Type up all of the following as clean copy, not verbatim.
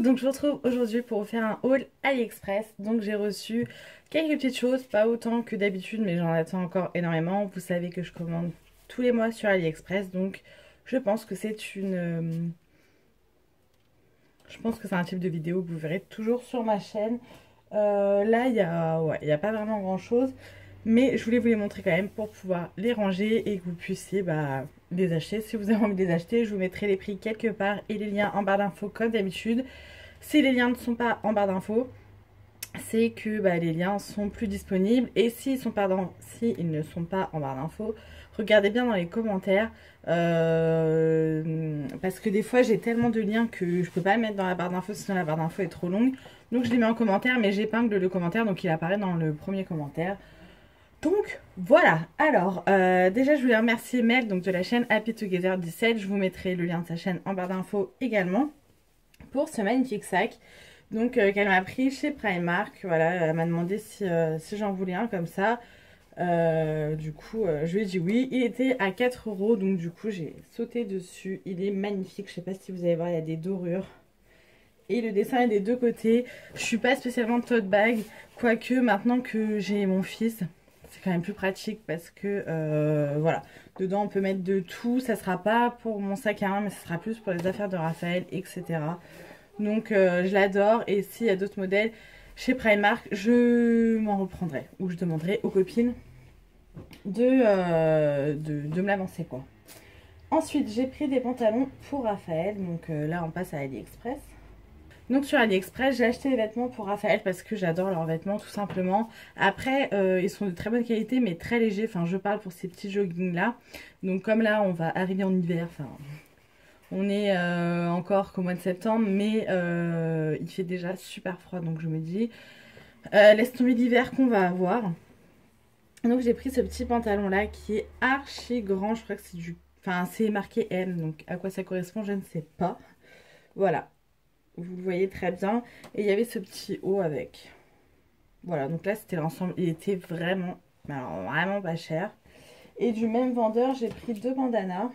donc je vous retrouve aujourd'hui pour vous faire un haul AliExpress. Donc j'ai reçu quelques petites choses, pas autant que d'habitude, mais j'en attends encore énormément. Vous savez que je commande tous les mois sur AliExpress, donc je pense que c'est un type de vidéo que vous verrez toujours sur ma chaîne. Là, il y a pas vraiment grand chose, mais je voulais vous les montrer quand même pour pouvoir les ranger et que vous puissiez les acheter. Si vous avez envie de les acheter, je vous mettrai les prix quelque part et les liens en barre d'infos comme d'habitude. Si les liens ne sont pas en barre d'infos, c'est que les liens sont plus disponibles. Et s'ils ne sont pas en barre d'infos, regardez bien dans les commentaires. Parce que des fois j'ai tellement de liens que je peux pas le mettre dans la barre d'infos, sinon la barre d'infos est trop longue. Donc je les mets en commentaire, mais j'épingle le commentaire, donc il apparaît dans le premier commentaire. Donc voilà, alors déjà je voulais remercier Mel donc de la chaîne Happy Together 17. Je vous mettrai le lien de sa chaîne en barre d'infos également pour ce magnifique sac. Donc qu'elle m'a pris chez Primark. Voilà, elle m'a demandé si j'en voulais un comme ça. Du coup je lui ai dit oui. Il était à 4 €, donc du coup j'ai sauté dessus. Il est magnifique, je sais pas si vous allez voir, il y a des dorures. Et le dessin est des deux côtés. Je suis pas spécialement tote bag, quoique maintenant que j'ai mon fils, c'est quand même plus pratique parce que voilà, dedans on peut mettre de tout. Ça sera pas pour mon sac à main, mais ça sera plus pour les affaires de Raphaël, etc. Donc je l'adore. Et s'il y a d'autres modèles chez Primark, je m'en reprendrai, ou je demanderai aux copines de me l'avancer quoi. Ensuite j'ai pris des pantalons pour Raphaël. Donc là on passe à AliExpress. Donc sur AliExpress, j'ai acheté des vêtements pour Raphaël parce que j'adore leurs vêtements tout simplement. Après, ils sont de très bonne qualité mais très légers. Enfin, je parle pour ces petits joggings là. Donc comme là, on va arriver en hiver. Enfin, on est encore qu'au mois de septembre, mais il fait déjà super froid. Donc je me dis, laisse tomber l'hiver qu'on va avoir. Donc j'ai pris ce petit pantalon là qui est archi grand. Je crois que c'est du... Enfin, c'est marqué M. Donc à quoi ça correspond, je ne sais pas. Voilà. Vous le voyez très bien. Et il y avait ce petit haut avec. Voilà, donc là c'était l'ensemble. Il était vraiment, alors, vraiment pas cher. Et du même vendeur, j'ai pris 2 bandanas.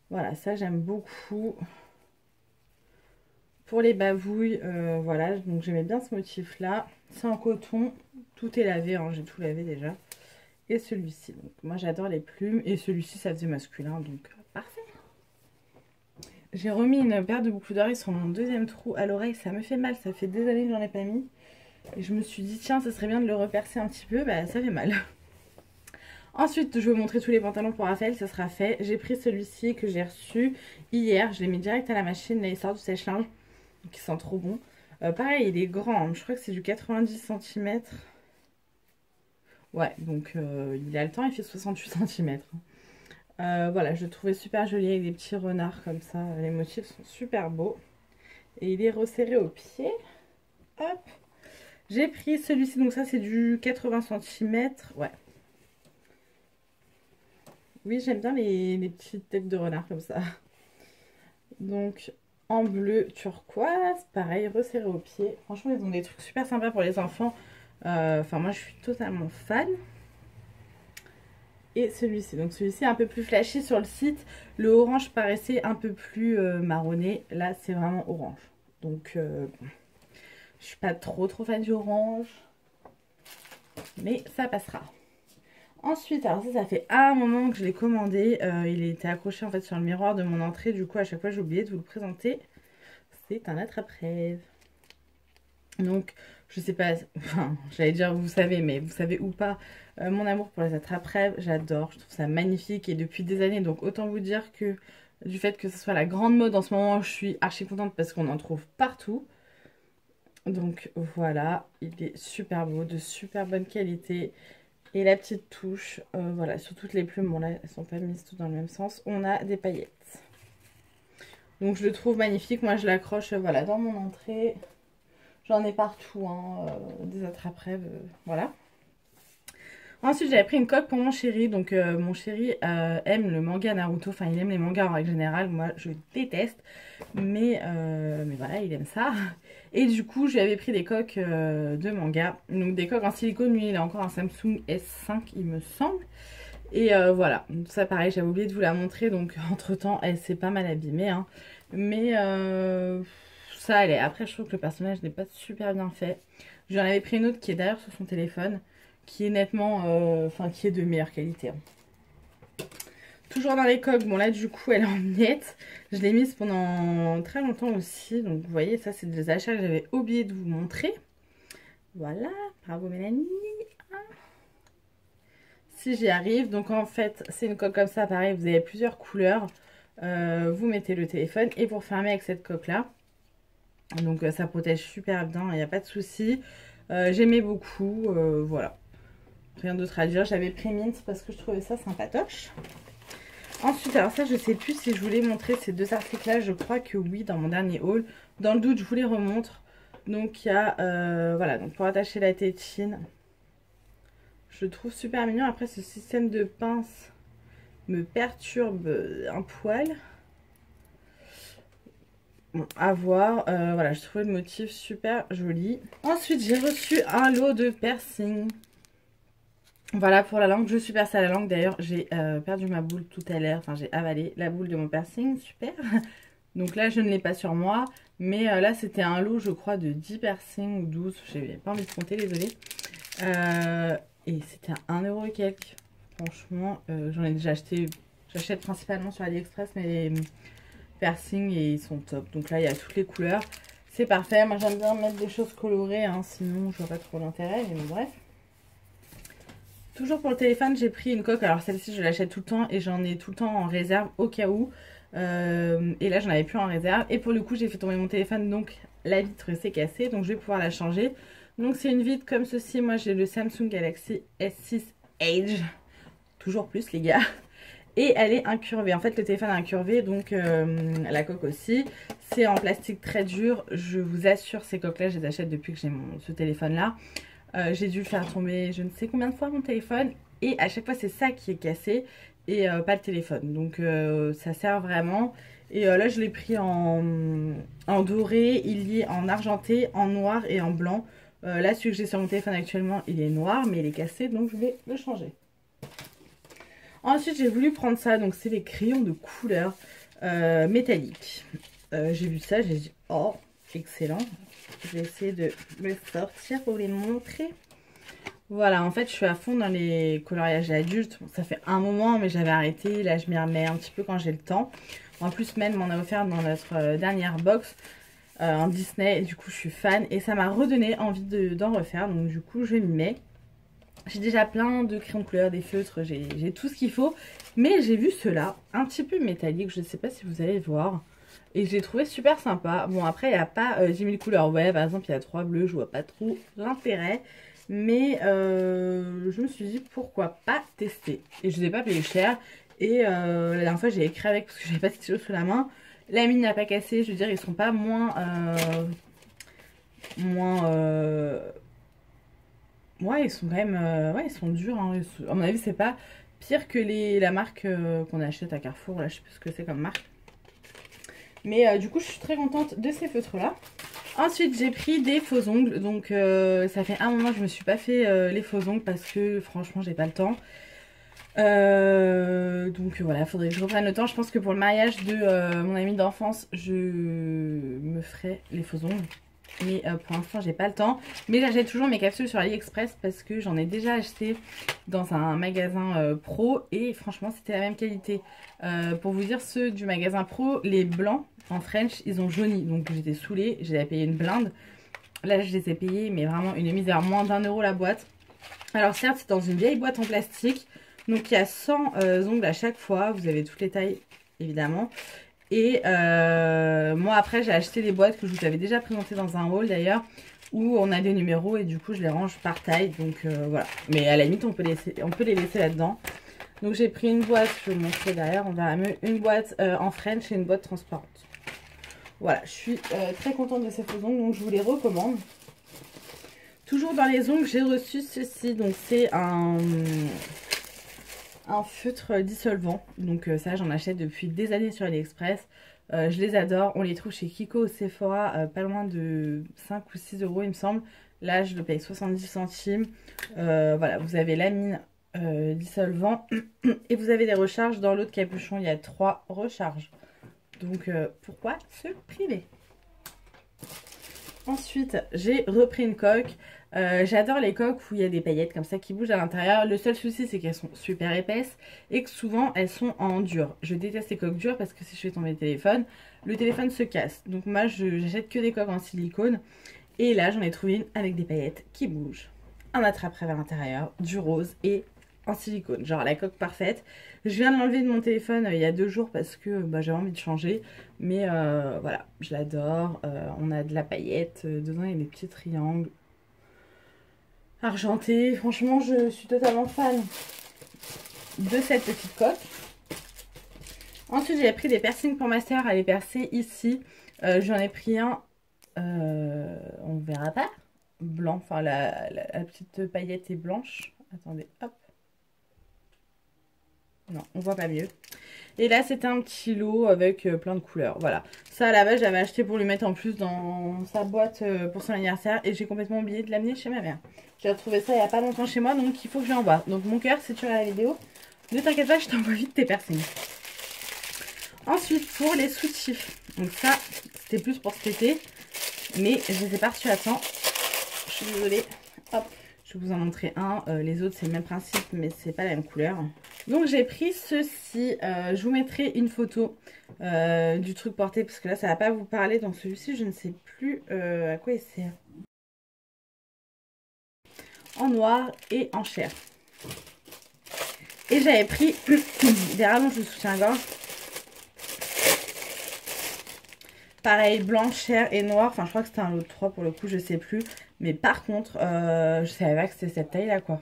Voilà, ça j'aime beaucoup. Pour les bavouilles, voilà. Donc j'aimais bien ce motif là. C'est en coton. Tout est lavé, hein, j'ai tout lavé déjà. Et celui-ci. Donc moi j'adore les plumes. Et celui-ci ça faisait masculin, donc parfait. J'ai remis une paire de boucles d'oreilles sur mon deuxième trou à l'oreille. Ça me fait mal, ça fait des années que j'en ai pas mis. Et je me suis dit, tiens, ça serait bien de le repercer un petit peu. Bah, ça fait mal. Ensuite, je vais vous montrer tous les pantalons pour Raphaël, ça sera fait. J'ai pris celui-ci que j'ai reçu hier. Je l'ai mis direct à la machine. Là, il sort du sèche-linge. Donc, il sent trop bon. Pareil, il est grand. Je crois que c'est du 90 cm. Ouais, donc il a le temps, il fait 68 cm. Voilà, je le trouvais super joli avec des petits renards comme ça. Les motifs sont super beaux. Et il est resserré au pied. Hop. J'ai pris celui-ci, donc ça c'est du 80 cm. Ouais. Oui, j'aime bien les petites têtes de renard comme ça. Donc en bleu turquoise. Pareil, resserré au pied. Franchement, ils ont des trucs super sympas pour les enfants. Enfin, moi je suis totalement fan. Et celui-ci, donc celui-ci est un peu plus flashy sur le site. Le orange paraissait un peu plus marronné. Là, c'est vraiment orange. Donc, je suis pas trop fan du orange. Mais ça passera. Ensuite, alors ça fait un moment que je l'ai commandé. Il était accroché en fait sur le miroir de mon entrée. Du coup, à chaque fois, j'ai oublié de vous le présenter. C'est un attrape-rêve. Donc, je sais pas, enfin, j'allais dire vous savez, mais vous savez ou pas, mon amour pour les attrape-rêves, j'adore, je trouve ça magnifique et depuis des années, donc autant vous dire que du fait que ce soit la grande mode en ce moment, je suis archi contente parce qu'on en trouve partout. Donc voilà, il est super beau, de super bonne qualité. Et la petite touche, voilà, sur toutes les plumes, bon là, elles sont pas mises toutes dans le même sens, on a des paillettes. Donc je le trouve magnifique, moi je l'accroche, voilà, dans mon entrée. J'en ai partout, hein, des attrape-rêves, voilà. Ensuite, j'avais pris une coque pour mon chéri. Donc, mon chéri aime le manga Naruto. Enfin, il aime les mangas en règle générale. Moi, je déteste. Mais voilà, il aime ça. Et du coup, je lui avais pris des coques de manga. Donc, des coques en silicone. Lui, il a encore un Samsung S5, il me semble. Et voilà. Ça, pareil, j'avais oublié de vous la montrer. Donc, entre-temps, elle s'est pas mal abîmée. Hein. Mais ça. Après, je trouve que le personnage n'est pas super bien fait. J'en avais pris une autre qui est d'ailleurs sur son téléphone, qui est nettement, enfin qui est de meilleure qualité, hein. Toujours dans les coques, bon là du coup elle est en miettes. Je l'ai mise pendant très longtemps aussi. Donc vous voyez, ça c'est des achats que j'avais oublié de vous montrer. Voilà, bravo Mélanie. Si j'y arrive, donc en fait c'est une coque comme ça, pareil, vous avez plusieurs couleurs. Vous mettez le téléphone et vous refermez avec cette coque là. Donc ça protège super bien, il n'y a pas de souci. J'aimais beaucoup, voilà. Rien d'autre à dire, j'avais pris Mint parce que je trouvais ça sympatoche. Ensuite, alors ça je sais plus si je voulais montrer ces deux articles là, je crois que oui dans mon dernier haul. Dans le doute je vous les remontre. Donc il y a, voilà, donc pour attacher la tétine. Je trouve super mignon. Après ce système de pince me perturbe un poil. Bon, à voir. Voilà, je trouvais le motif super joli. Ensuite j'ai reçu un lot de piercing. Voilà pour la langue, je suis percée à la langue. D'ailleurs, j'ai perdu ma boule tout à l'heure. Enfin, j'ai avalé la boule de mon piercing, super. Donc là, je ne l'ai pas sur moi. Mais là, c'était un lot, je crois, de 10 piercings ou 12. J'avais pas envie de compter, désolée. Et c'était à 1 € et quelques. Franchement, j'en ai déjà acheté. J'achète principalement sur AliExpress mes piercings et ils sont top. Donc là, il y a toutes les couleurs. C'est parfait. Moi, j'aime bien mettre des choses colorées, hein, sinon, je vois pas trop l'intérêt. Mais bon, bref. Toujours pour le téléphone, j'ai pris une coque. Alors celle-ci, je l'achète tout le temps et j'en ai tout le temps en réserve au cas où. Et là, j'en avais plus en réserve. Et pour le coup, j'ai fait tomber mon téléphone, donc la vitre s'est cassée. Donc je vais pouvoir la changer. Donc c'est une vitre comme ceci. Moi, j'ai le Samsung Galaxy S6 Edge. Toujours plus, les gars. Et elle est incurvée. En fait, le téléphone est incurvé, donc la coque aussi. C'est en plastique très dur. Je vous assure, ces coques-là, je les achète depuis que j'ai ce téléphone-là. J'ai dû le faire tomber je ne sais combien de fois mon téléphone. Et à chaque fois, c'est ça qui est cassé et pas le téléphone. Donc ça sert vraiment. Et là, je l'ai pris en doré, il y est en argenté, en noir et en blanc. Là, celui que j'ai sur mon téléphone actuellement, il est noir, mais il est cassé, donc je vais le changer. Ensuite, j'ai voulu prendre ça. Donc, c'est les crayons de couleur métalliques. J'ai vu ça, j'ai dit, oh, excellent. Je vais essayer de le sortir pour vous les montrer. Voilà, en fait, je suis à fond dans les coloriages adultes. Bon, ça fait un moment, mais j'avais arrêté. Là, je m'y remets un petit peu quand j'ai le temps. En plus, Mel m'en a offert dans notre dernière box en Disney. Et du coup, je suis fan. Et ça m'a redonné envie d'en refaire. Donc, du coup, je m'y mets. J'ai déjà plein de crayons de couleur, des feutres. J'ai tout ce qu'il faut. Mais j'ai vu ceux-là, un petit peu métallique. Je ne sais pas si vous allez voir. Et je l'ai trouvé super sympa. Bon, après, il n'y a pas 10 000 couleurs. Ouais, par exemple, il y a 3 bleus. Je vois pas trop l'intérêt. Mais je me suis dit, pourquoi pas tester. Et je ne les ai pas payé cher. Et la dernière fois, j'ai écrit avec parce que j'avais pas de stylo sous la main. La mine n'a pas cassé. Je veux dire, ils sont pas moins... ouais, ils sont quand même... ouais, ils sont durs. Hein. À mon avis, c'est pas pire que la marque qu'on achète à Carrefour. Là, je sais plus ce que c'est comme marque. Mais du coup, je suis très contente de ces feutres-là. Ensuite, j'ai pris des faux ongles. Donc, ça fait un moment que je me suis pas fait les faux ongles parce que franchement, j'ai pas le temps. Donc voilà, il faudrait que je reprenne le temps. Je pense que pour le mariage de mon amie d'enfance, je me ferai les faux ongles. Mais pour l'instant, j'ai pas le temps. Mais j'achète toujours mes capsules sur AliExpress parce que j'en ai déjà acheté dans un magasin pro. Et franchement, c'était la même qualité. Pour vous dire, ceux du magasin pro, les blancs en French, ils ont jauni. Donc j'étais saoulée, j'ai payé une blinde. Là, je les ai payés, mais vraiment une misère, moins d'1 € la boîte. Alors certes, c'est dans une vieille boîte en plastique. Donc il y a 100 ongles à chaque fois. Vous avez toutes les tailles, évidemment. Et moi après j'ai acheté des boîtes que je vous avais déjà présentées dans un haul d'ailleurs, où on a des numéros et du coup je les range par taille. Donc voilà. Mais à la limite on peut les laisser là-dedans. Donc j'ai pris une boîte, je vais vous montrer derrière, on verra mieux, une boîte en French et une boîte transparente. Voilà, je suis très contente de ces faux ongles, donc je vous les recommande. Toujours dans les ongles, j'ai reçu ceci, donc c'est un feutre dissolvant. Donc ça, j'en achète depuis des années sur AliExpress. Je les adore, on les trouve chez Kiko au Sephora, pas loin de 5 ou 6 € il me semble. Là, je le paye 70 centimes. Voilà, vous avez la mine dissolvant et vous avez des recharges. Dans l'autre capuchon, il y a 3 recharges. Donc pourquoi se priver? Ensuite, j'ai repris une coque. J'adore les coques où il y a des paillettes comme ça qui bougent à l'intérieur. Le seul souci, c'est qu'elles sont super épaisses et que souvent, elles sont en dur. Je déteste les coques dures parce que si je fais tomber le téléphone se casse. Donc moi, j'achète que des coques en silicone. Et là, j'en ai trouvé une avec des paillettes qui bougent. Un attrape-rêve à l'intérieur, du rose et en silicone. Genre la coque parfaite. Je viens de l'enlever de mon téléphone il y a 2 jours parce que j'avais envie de changer. Mais voilà, je l'adore. On a de la paillette. Dedans, il y a des petits triangles argentés. Franchement, je suis totalement fan de cette petite coque. Ensuite, j'ai pris des piercings pour ma soeur à les percer ici. J'en ai pris un, on verra pas, blanc. Enfin, la petite paillette est blanche. Attendez, hop. Non, on voit pas mieux. Et là, c'était un petit lot avec plein de couleurs. Voilà. Ça, à la base, j'avais acheté pour lui mettre en plus dans sa boîte pour son anniversaire. Et j'ai complètement oublié de l'amener chez ma mère. J'ai retrouvé ça il n'y a pas longtemps chez moi, donc il faut que je l'envoie. Donc, mon cœur, si tu regardes la vidéo, ne t'inquiète pas, je t'envoie vite tes piercings. Ensuite, pour les soutifs. Donc ça, c'était plus pour cet été. Mais je les ai pas reçus à temps. Je suis désolée. Hop. Je vais vous en montrer un. Les autres, c'est le même principe, mais c'est pas la même couleur. Donc, j'ai pris ceci. Je vous mettrai une photo du truc porté, parce que là, ça va pas vous parler. Donc, celui-ci, je ne sais plus à quoi il sert. En noir et en chair. Et j'avais pris des rallonges de soutien-gorge. Pareil, blanc, chair et noir. Enfin, je crois que c'était un lot de 3 pour le coup, je sais plus. Mais par contre, je savais pas que c'était cette taille-là, quoi.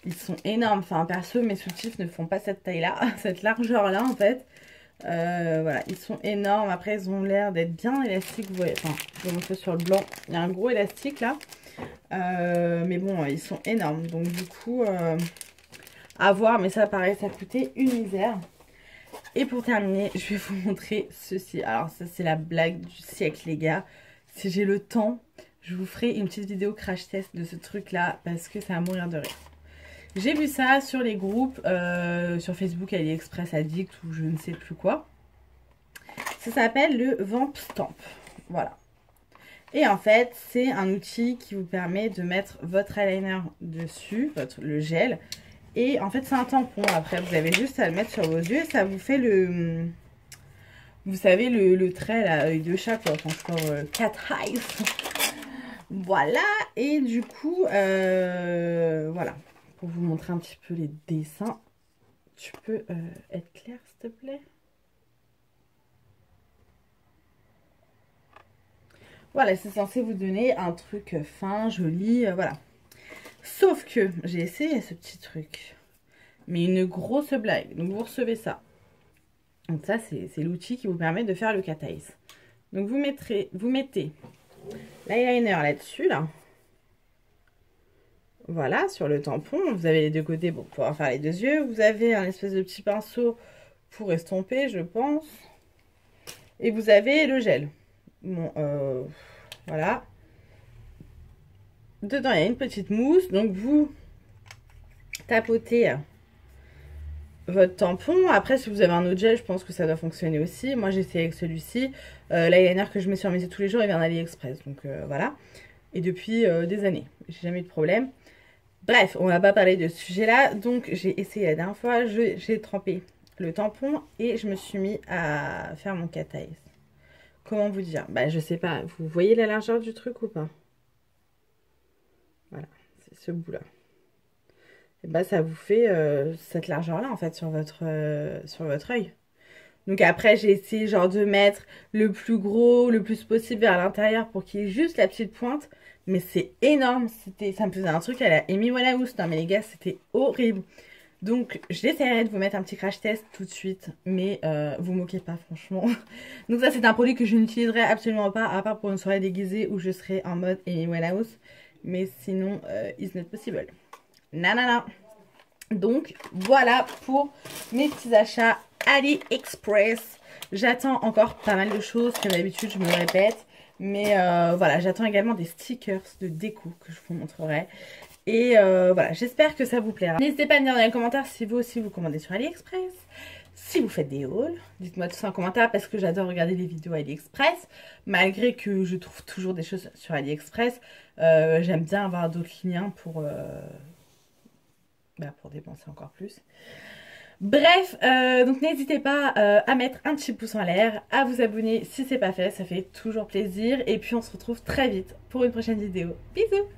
Ils sont énormes. Enfin, perso, mes soutifs ne font pas cette taille-là, cette largeur-là, en fait. Voilà, ils sont énormes. Après, ils ont l'air d'être bien élastiques. Vous voyez, enfin, je vais vous montrer sur le blanc. Il y a un gros élastique, là. Mais bon, ils sont énormes. Donc, du coup, à voir. Mais ça, pareil, ça coûtait une misère. Et pour terminer, je vais vous montrer ceci. Alors ça, c'est la blague du siècle, les gars. Si j'ai le temps, je vous ferai une petite vidéo crash test de ce truc-là parce que ça va mourir de rire. J'ai vu ça sur les groupes, sur Facebook, AliExpress, Addict ou je ne sais plus quoi. Ça s'appelle le Vamp Stamp. Voilà. Et en fait, c'est un outil qui vous permet de mettre votre eyeliner dessus, le gel. Et en fait, c'est un tampon. Après, vous avez juste à le mettre sur vos yeux. Et ça vous fait le... Vous savez, le trait, là, œil de chat, quoi. Encore cat eyes. Voilà. Et du coup, voilà. Pour vous montrer un petit peu les dessins. Tu peux être clair, s'il te plaît? Voilà, c'est censé vous donner un truc fin, joli, voilà. Sauf que j'ai essayé ce petit truc. Mais une grosse blague. Donc vous recevez ça. Donc ça, c'est l'outil qui vous permet de faire le cat eyes. Donc vous mettez l'eyeliner là-dessus, là. Voilà, sur le tampon. Vous avez les deux côtés pour pouvoir faire les deux yeux. Vous avez un espèce de petit pinceau pour estomper, je pense. Et vous avez le gel. Bon, voilà. Dedans, il y a une petite mousse. Donc vous tapotez votre tampon. Après, si vous avez un autre gel, je pense que ça doit fonctionner aussi. Moi, j'ai essayé avec celui-ci. L'eyeliner que je mets sur mes yeux tous les jours, il vient d'AliExpress. Donc, voilà. Et depuis des années. J'ai jamais eu de problème. Bref, on va pas parler de ce sujet-là. Donc, j'ai essayé la dernière fois. J'ai trempé le tampon et je me suis mis à faire mon cat eyes. Comment vous dire? Bah, je sais pas. Vous voyez la largeur du truc ou pas? Voilà. C'est ce bout-là. Et bah, ça vous fait cette largeur-là, en fait, sur votre œil. Donc après, j'ai essayé genre de mettre le plus gros, le plus possible vers l'intérieur pour qu'il y ait juste la petite pointe. Mais c'est énorme. Ça me faisait un truc à la Amy Winehouse. Non mais les gars, c'était horrible. Donc j'essaierai de vous mettre un petit crash test tout de suite. Mais vous moquez pas, franchement. Donc ça, c'est un produit que je n'utiliserai absolument pas, à part pour une soirée déguisée où je serai en mode Amy Winehouse. Mais sinon, it's not possible. Nanana. Donc voilà pour mes petits achats AliExpress. J'attends encore pas mal de choses, comme d'habitude je me répète. Mais voilà, j'attends également des stickers de déco que je vous montrerai. Et voilà, j'espère que ça vous plaira. N'hésitez pas à me dire dans les commentaires si vous aussi vous commandez sur AliExpress, si vous faites des hauls. Dites-moi tout ça en commentaire parce que j'adore regarder les vidéos AliExpress. Malgré que je trouve toujours des choses sur AliExpress, j'aime bien avoir d'autres liens pour dépenser encore plus. Bref, donc n'hésitez pas à mettre un petit pouce en l'air, à vous abonner si c'est pas fait, ça fait toujours plaisir. Et puis on se retrouve très vite pour une prochaine vidéo. Bisous!